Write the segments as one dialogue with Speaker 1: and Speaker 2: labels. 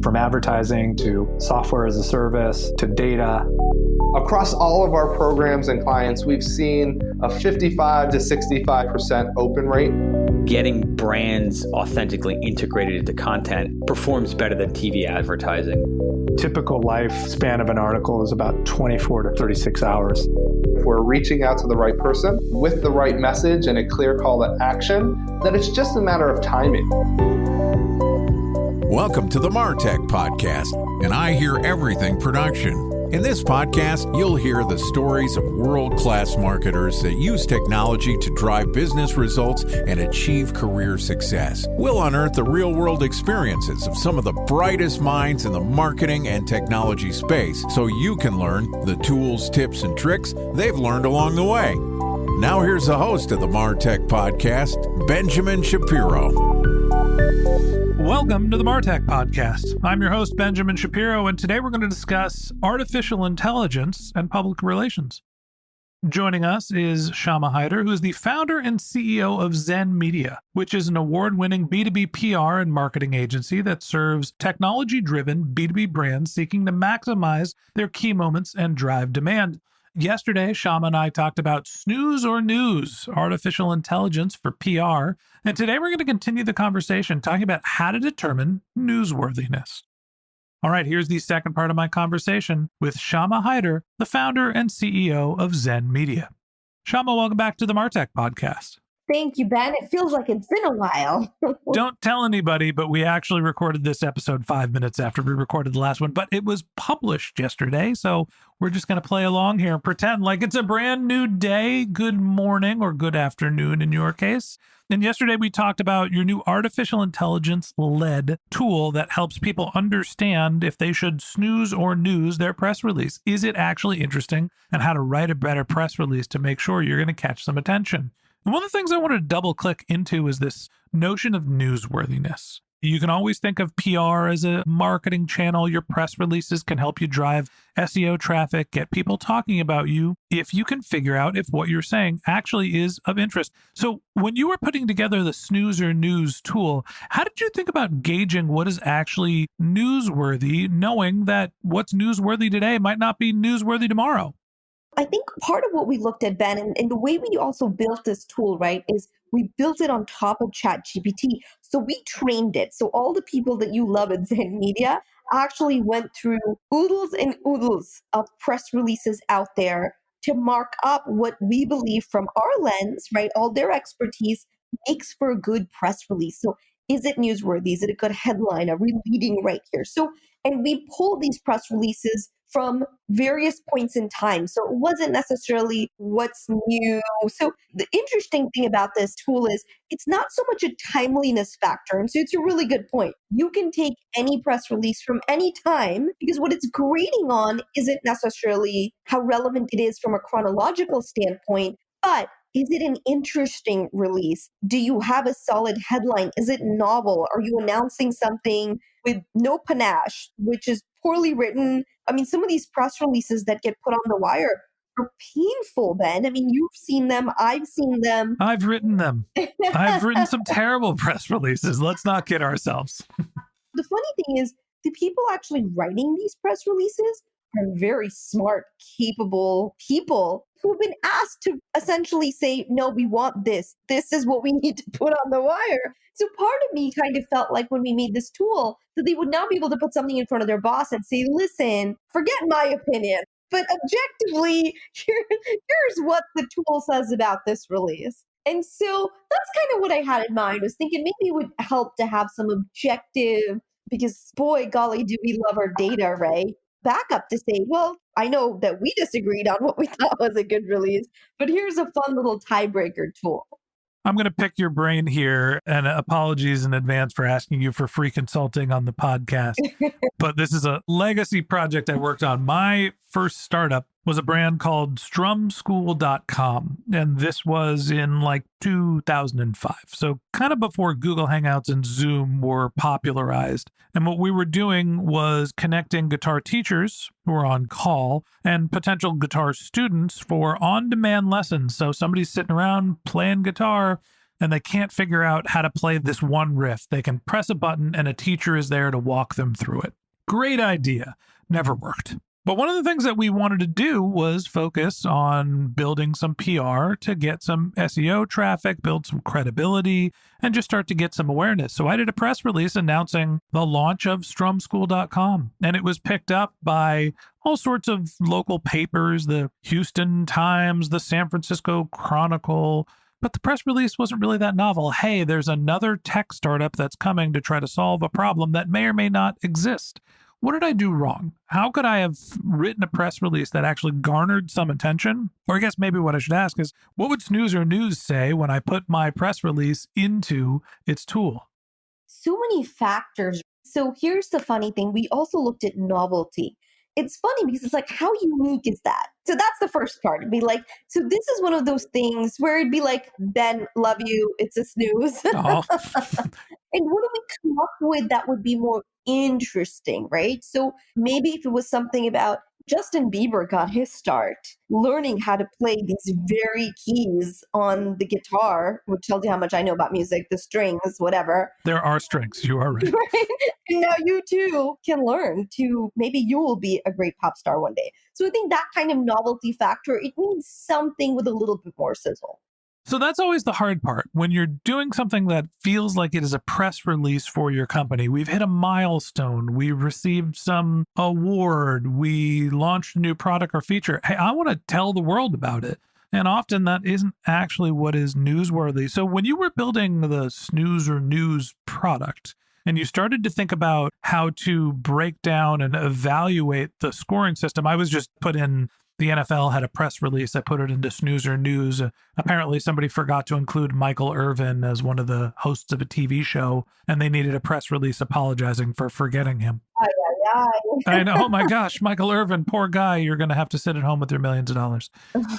Speaker 1: From advertising to software as a service to data.
Speaker 2: Across all of our programs and clients, we've seen a 55 to 65% open rate.
Speaker 3: Getting brands authentically integrated into content performs better than TV advertising.
Speaker 1: Typical lifespan of an article is about 24 to 36 hours.
Speaker 2: If we're reaching out to the right person with the right message and a clear call to action, then it's just a matter of timing.
Speaker 4: Welcome to the MarTech Podcast, and I Hear Everything production. In this podcast, you'll hear the stories of world-class marketers that use technology to drive business results and achieve career success. We'll unearth the real-world experiences of some of the brightest minds in the marketing and technology space so you can learn the tools, tips, and tricks they've learned along the way. Now here's the host of the MarTech Podcast, Benjamin Shapiro.
Speaker 5: Welcome to the MarTech Podcast. I'm your host, Benjamin Shapiro, and today we're going to discuss artificial intelligence and public relations. Joining us is Shama Hyder, who is the founder and CEO of Zen Media, which is an award-winning B2B PR and marketing agency that serves technology-driven B2B brands seeking to maximize their key moments and drive demand. Yesterday, Shama and I talked about snooze or news, artificial intelligence for PR, and today we're going to continue the conversation talking about how to determine newsworthiness. All right, here's the second part of my conversation with Shama Hyder, the founder and CEO of Zen Media. Shama, welcome back to the MarTech Podcast.
Speaker 6: Thank you, Ben. It feels like it's been a while.
Speaker 5: Don't tell anybody, but we actually recorded this episode 5 minutes after we recorded the last one, but it was published yesterday, so we're just going to play along here and pretend like it's a brand new day. Good morning or good afternoon in your case. And yesterday we talked about your new artificial intelligence-led tool that helps people understand if they should snooze or news their press release. Is it actually interesting? And how to write a better press release to make sure you're going to catch some attention. And one of the things I want to double click into is this notion of newsworthiness. You can always think of PR as a marketing channel. Your press releases can help you drive SEO traffic, get people talking about you, if you can figure out if what you're saying actually is of interest. So when you were putting together the snooze or news tool, how did you think about gauging what is actually newsworthy, knowing that what's newsworthy today might not be newsworthy tomorrow?
Speaker 6: I think part of what we looked at, Ben, and the way we also built this tool, right, is we built it on top of ChatGPT. So we trained it. So all the people that you love at Zen Media actually went through oodles and oodles of press releases out there to mark up what we believe from our lens, right, all their expertise makes for a good press release. So is it newsworthy? Is it a good headline? Are we leading right here? So, and we pulled these press releases from various points in time. So it wasn't necessarily what's new. So the interesting thing about this tool is it's not so much a timeliness factor. And so it's a really good point. You can take any press release from any time because what it's grading on isn't necessarily how relevant it is from a chronological standpoint, but is it an interesting release? Do you have a solid headline? Is it novel? Are you announcing something with no panache, which is poorly written? I mean, some of these press releases that get put on the wire are painful, Ben. I mean, you've seen them. I've seen them.
Speaker 5: I've written them. I've written some terrible press releases. Let's not kid ourselves.
Speaker 6: The funny thing is, the people actually writing these press releases are very smart, capable people who've been asked to essentially say, no, we want this. This is what we need to put on the wire. So part of me kind of felt like when we made this tool that they would now be able to put something in front of their boss and say, listen, forget my opinion, but objectively, here's what the tool says about this release. And so that's kind of what I had in mind, was thinking maybe it would help to have some objective, because boy, golly, do we love our data, right? Backup to say, well, I know that we disagreed on what we thought was a good release, but here's a fun little tiebreaker tool.
Speaker 5: I'm going to pick your brain here, and apologies in advance for asking you for free consulting on the podcast. But this is a legacy project I worked on. My first startup was a brand called strumschool.com. And this was in like 2005. So kind of before Google Hangouts and Zoom were popularized. And what we were doing was connecting guitar teachers who were on call and potential guitar students for on-demand lessons. So somebody's sitting around playing guitar and they can't figure out how to play this one riff. They can press a button and a teacher is there to walk them through it. Great idea. Never worked. But one of the things that we wanted to do was focus on building some PR to get some SEO traffic, build some credibility, and just start to get some awareness. So I did a press release announcing the launch of strumschool.com, and it was picked up by all sorts of local papers, the Houston Times, the San Francisco Chronicle. But the press release wasn't really that novel. Hey, there's another tech startup that's coming to try to solve a problem that may or may not exist. What did I do wrong? How could I have written a press release that actually garnered some attention? Or I guess maybe what I should ask is, what would Snoozer News say when I put my press release into its tool?
Speaker 6: So many factors. So here's the funny thing. We also looked at novelty. It's funny because it's like, how unique is that? So that's the first part. It'd be like, so this is one of those things where it'd be like, Ben, love you, it's a snooze.
Speaker 5: Oh.
Speaker 6: And what do we come up with that would be more interesting, right? So maybe if it was something about Justin Bieber got his start learning how to play these very keys on the guitar, which tells you how much I know about music, the strings, whatever.
Speaker 5: There are strings, you are right.
Speaker 6: Right? And now you too can learn to, maybe you will be a great pop star one day. So I think that kind of novelty factor, it means something with a little bit more sizzle.
Speaker 5: So that's always the hard part. When you're doing something that feels like it is a press release for your company, we've hit a milestone, we received some award, we launched a new product or feature. Hey, I want to tell the world about it. And often that isn't actually what is newsworthy. So when you were building the Snoozer News product, and you started to think about how to break down and evaluate the scoring system, I was just put in the NFL had a press release. I put it into Snoozer News. Apparently, somebody forgot to include Michael Irvin as one of the hosts of a TV show, and they needed a press release apologizing for forgetting him. I know. Oh my gosh, Michael Irvin, poor guy. You're going to have to sit at home with your millions of dollars.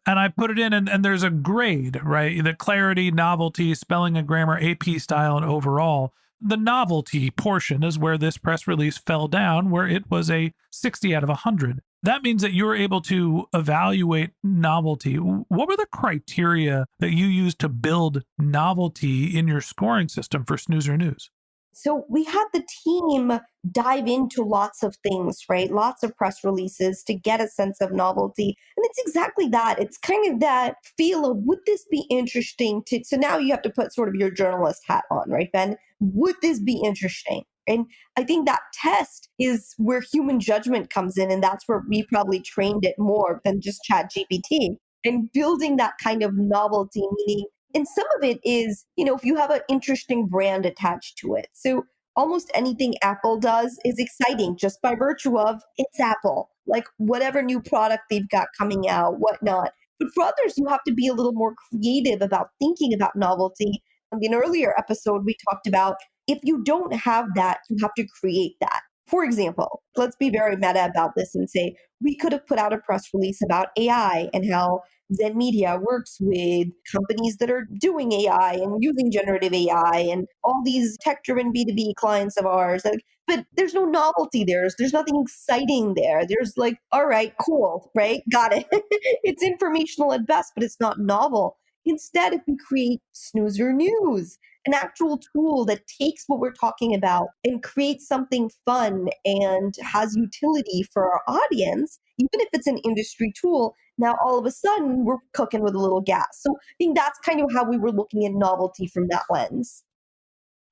Speaker 5: And I put it in, and there's a grade, right? The clarity, novelty, spelling and grammar, AP style, and overall. The novelty portion is where this press release fell down, where it was a 60 out of 100. That means that you were able to evaluate novelty. What were the criteria that you used to build novelty in your scoring system for Snoozer News?
Speaker 6: So we had the team dive into lots of things, right? Lots of press releases to get a sense of novelty. And it's exactly that. It's kind of that feel of, would this be interesting to, so now you have to put sort of your journalist hat on, right, Ben? Would this be interesting? And I think that test is where human judgment comes in. And that's where we probably trained it more than just ChatGPT, and building that kind of novelty, meaning, and some of it is, if you have an interesting brand attached to it. So almost anything Apple does is exciting just by virtue of it's Apple, like whatever new product they've got coming out, whatnot. But for others, you have to be a little more creative about thinking about novelty. In an earlier episode, we talked about if you don't have that, you have to create that. For example, let's be very meta about this and say, we could have put out a press release about AI and how Zen Media works with companies that are doing AI and using generative AI and all these tech-driven B2B clients of ours. But there's no novelty there. There's nothing exciting there. There's like, all right, cool, right? Got it. It's informational at best, but it's not novel. Instead, if we create Snoozer News, an actual tool that takes what we're talking about and creates something fun and has utility for our audience, even if it's an industry tool, now all of a sudden we're cooking with a little gas. So I think that's kind of how we were looking at novelty from that lens.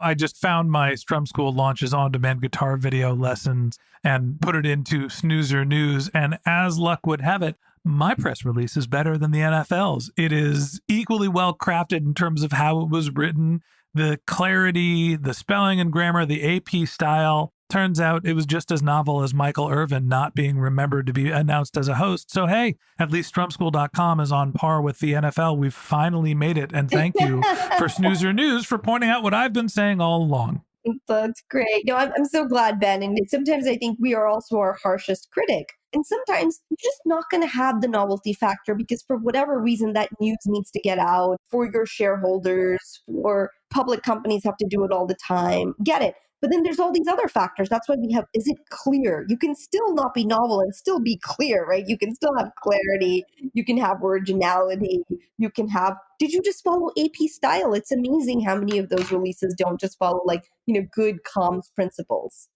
Speaker 5: I just found my Strum School Launches on-demand guitar video lessons and put it into Snoozer News. And as luck would have it, my press release is better than the NFL's. It is equally well crafted in terms of how it was written, the clarity, the spelling and grammar, the AP style. Turns out it was just as novel as Michael Irvin not being remembered to be announced as a host. So, hey, at least strumschool.com is on par with the NFL. We've finally made it. And thank you for Snoozer News for pointing out what I've been saying all along.
Speaker 6: That's great. No, I'm so glad, Ben. And sometimes I think we are also our harshest critic. And sometimes you're just not going to have the novelty factor because for whatever reason that news needs to get out for your shareholders, or public companies have to do it all the time. Get it. But then there's all these other factors. That's why we have, is it clear? You can still not be novel and still be clear, right? You can still have clarity. You can have originality. You can have, did you just follow AP style? It's amazing how many of those releases don't just follow good comms principles.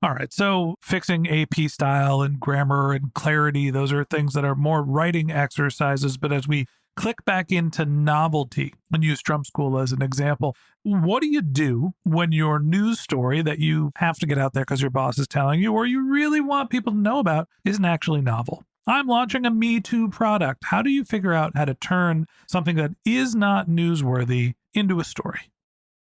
Speaker 5: All right. So fixing AP style and grammar and clarity, those are things that are more writing exercises. But as we click back into novelty and use Trump School as an example, what do you do when your news story that you have to get out there because your boss is telling you or you really want people to know about isn't actually novel? I'm launching a Me Too product. How do you figure out how to turn something that is not newsworthy into a story?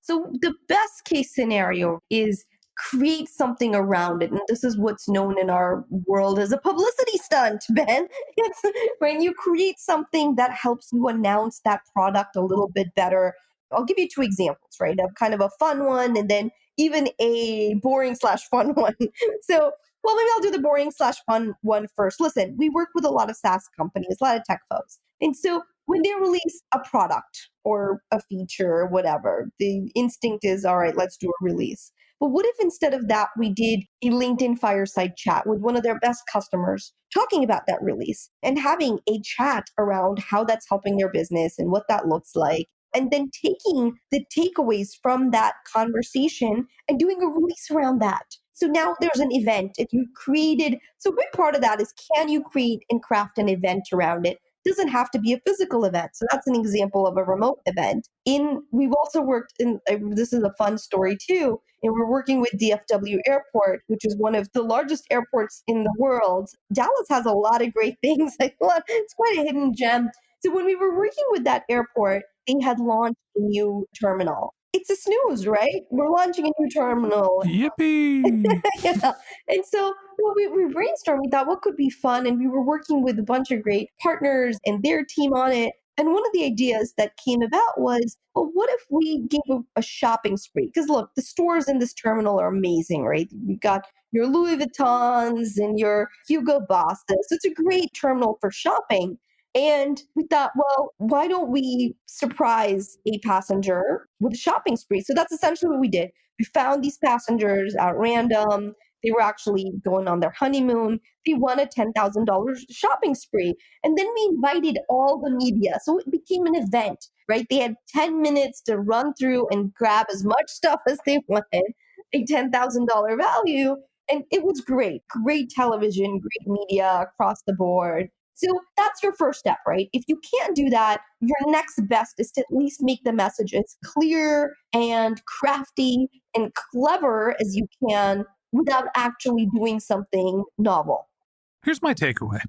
Speaker 6: So the best case scenario is create something around it. And this is what's known in our world as a publicity stunt, Ben. It's when you create something that helps you announce that product a little bit better. I'll give you two examples, right? Of kind of a fun one and then even a boring/fun one. So, well, maybe I'll do the boring/fun one first. Listen, we work with a lot of SaaS companies, a lot of tech folks. And so when they release a product or a feature or whatever, the instinct is, all right, let's do a release. But what if instead of that, we did a LinkedIn fireside chat with one of their best customers talking about that release and having a chat around how that's helping their business and what that looks like, and then taking the takeaways from that conversation and doing a release around that. So now there's an event. If you created, so a big part of that is, can you create and craft an event around it? Doesn't have to be a physical event. So that's an example of a remote event. We've also worked in, this is a fun story too, and we're working with DFW Airport, which is one of the largest airports in the world. Dallas has a lot of great things. It's quite a hidden gem. So when we were working with that airport, they had launched a new terminal. It's a snooze, right? We're launching a new terminal.
Speaker 5: Yippee!
Speaker 6: Yeah. And so we brainstormed, we thought what could be fun? And we were working with a bunch of great partners and their team on it. And one of the ideas that came about was, well, what if we gave a shopping spree? Because look, the stores in this terminal are amazing, right? You've got your Louis Vuittons and your Hugo Bosses. So it's a great terminal for shopping. And we thought, well, why don't we surprise a passenger with a shopping spree? So that's essentially what we did. We found these passengers at random. They were actually going on their honeymoon. They won a $10,000 shopping spree. And then we invited all the media. So it became an event, right? They had 10 minutes to run through and grab as much stuff as they wanted, a $10,000 value. And it was great. Great television, great media across the board. So that's your first step, right? If you can't do that, your next best is to at least make the message as clear and crafty and clever as you can without actually doing something novel.
Speaker 5: Here's my takeaway.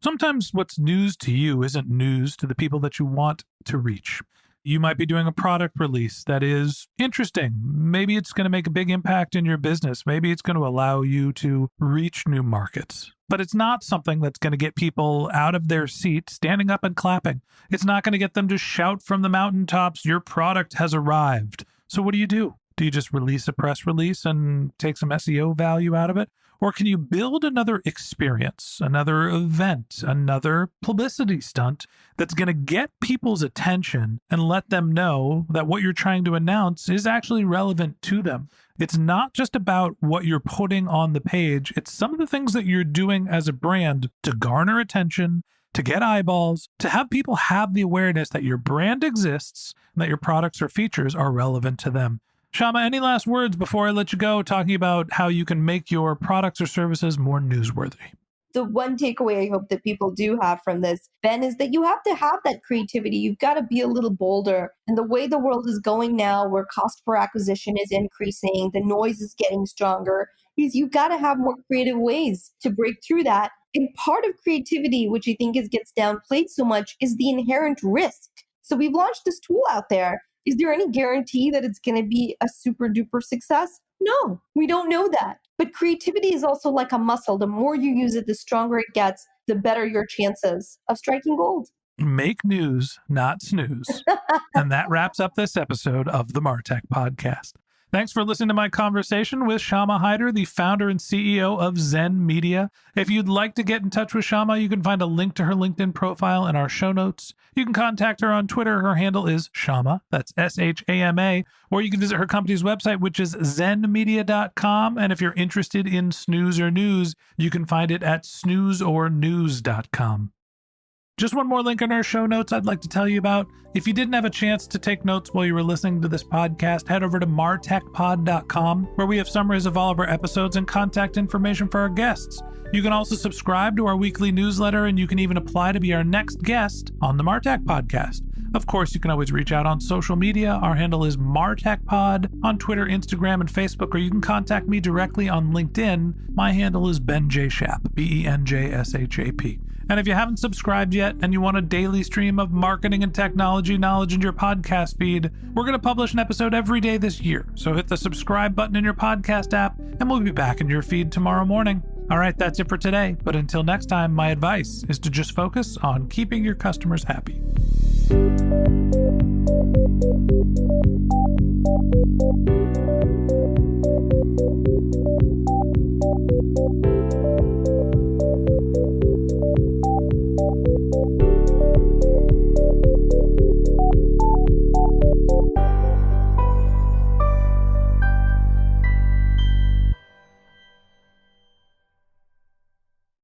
Speaker 5: Sometimes what's news to you isn't news to the people that you want to reach. You might be doing a product release that is interesting. Maybe it's going to make a big impact in your business. Maybe it's going to allow you to reach new markets. But it's not something that's going to get people out of their seat, standing up and clapping. It's not going to get them to shout from the mountaintops, your product has arrived. So what do? Do you just release a press release and take some SEO value out of it? Or can you build another experience, another event, another publicity stunt that's going to get people's attention and let them know that what you're trying to announce is actually relevant to them? It's not just about what you're putting on the page. It's some of the things that you're doing as a brand to garner attention, to get eyeballs, to have people have the awareness that your brand exists and that your products or features are relevant to them. Shama, any last words before I let you go, talking about how you can make your products or services more newsworthy?
Speaker 6: The one takeaway I hope that people do have from this, Ben, is that you have to have that creativity. You've got to be a little bolder. And the way the world is going now, where cost per acquisition is increasing, the noise is getting stronger, is you've got to have more creative ways to break through that. And part of creativity, which I think gets downplayed so much, is the inherent risk. So we've launched this tool out there. Is there any guarantee that it's going to be a super duper success? No, we don't know that. But creativity is also like a muscle. The more you use it, the stronger it gets, the better your chances of striking gold.
Speaker 5: Make news, not snooze. And that wraps up this episode of the MarTech Podcast. Thanks for listening to my conversation with Shama Hyder, the founder and CEO of Zen Media. If you'd like to get in touch with Shama, you can find a link to her LinkedIn profile in our show notes. You can contact her on Twitter. Her handle is Shama, that's Shama, or you can visit her company's website, which is zenmedia.com. And if you're interested in snooze or news, you can find it at snoozeornews.com. Just one more link in our show notes I'd like to tell you about. If you didn't have a chance to take notes while you were listening to this podcast, head over to martechpod.com, where we have summaries of all of our episodes and contact information for our guests. You can also subscribe to our weekly newsletter, and you can even apply to be our next guest on the Martech Podcast. Of course, you can always reach out on social media. Our handle is MartechPod on Twitter, Instagram, and Facebook, or you can contact me directly on LinkedIn. My handle is Ben J. Shap, BenJShap. And if you haven't subscribed yet and you want a daily stream of marketing and technology knowledge in your podcast feed, we're going to publish an episode every day this year. So hit the subscribe button in your podcast app, and we'll be back in your feed tomorrow morning. All right, that's it for today. But until next time, my advice is to just focus on keeping your customers happy.